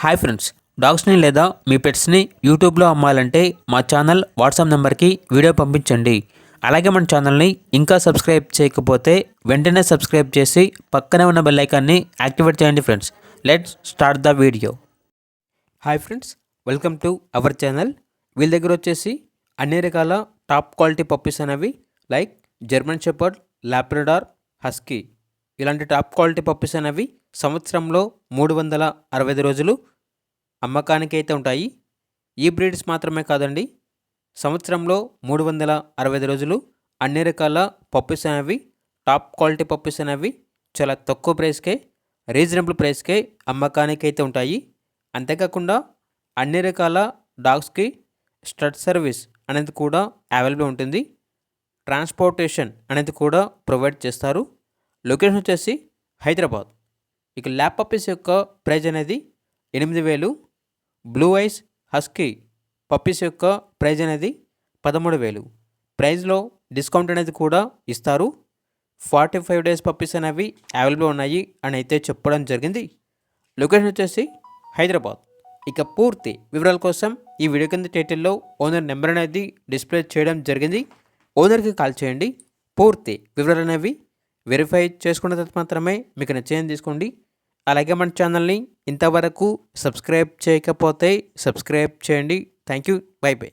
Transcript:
Hi friends, డాగ్స్ని లేదా మీ పెట్స్ని యూట్యూబ్లో అమ్మాలంటే మా ఛానల్ వాట్సాప్ నెంబర్కి వీడియో పంపించండి. అలాగే మన ఛానల్ని ఇంకా సబ్స్క్రైబ్ చేయకపోతే వెంటనే సబ్స్క్రైబ్ చేసి పక్కనే ఉన్న బెల్ ఐకాన్ని యాక్టివేట్ చేయండి friends. Let's start the video. Hi friends, welcome to our channel. వీళ్ళ దగ్గర వచ్చేసి అన్ని రకాల టాప్ క్వాలిటీ పప్పీస్ అనేవి like German shepherd, Labrador, husky ఇలాంటి టాప్ క్వాలిటీ పప్పీస్ అనేవి సంవత్సరంలో 365 రోజులు అమ్మకానికి అయితే ఉంటాయి. ఈ బ్రీడ్స్ మాత్రమే కాదండి, సంవత్సరంలో 365 రోజులు అన్ని రకాల పప్పీస్ అనేవి టాప్ క్వాలిటీ పప్పీస్ అనేవి చాలా తక్కువ ప్రైస్కే, రీజనబుల్ ప్రైస్కే అమ్మకానికి అయితే ఉంటాయి. అంతేకాకుండా అన్ని రకాల డాగ్స్కి స్టడ్ సర్వీస్ అనేది కూడా అవైలబుల్ ఉంటుంది. ట్రాన్స్పోర్టేషన్ అనేది కూడా ప్రొవైడ్ చేస్తారు. లొకేషన్ వచ్చేసి హైదరాబాద్. ఇక ల్యాబ్ పప్పీస్ యొక్క ప్రైజ్ అనేది 8,000. బ్లూ ఐస్ హస్కీ పప్పీస్ యొక్క ప్రైజ్ అనేది 13,000. ప్రైజ్లో డిస్కౌంట్ అనేది కూడా ఇస్తారు. 45 డేస్ పప్పీస్ అనేవి అవైలబుల్ ఉన్నాయి అని అయితే చెప్పడం జరిగింది. లొకేషన్ వచ్చేసి హైదరాబాద్. ఇక పూర్తి వివరాల కోసం ఈ వీడియో కింద టైటిల్లో ఓనర్ నెంబర్ అనేది డిస్ప్లే చేయడం జరిగింది. ఓనర్కి కాల్ చేయండి. పూర్తి వివరాలు అనేవి వెరిఫై చేసుకున్న తర్వాత మాత్రమే మీకు నచ్చేది తీసుకోండి. అలాగే మన ఛానల్ని ఇంతవరకు సబ్స్క్రైబ్ చేయకపోతే సబ్స్క్రైబ్ చేయండి. Thank you. By by.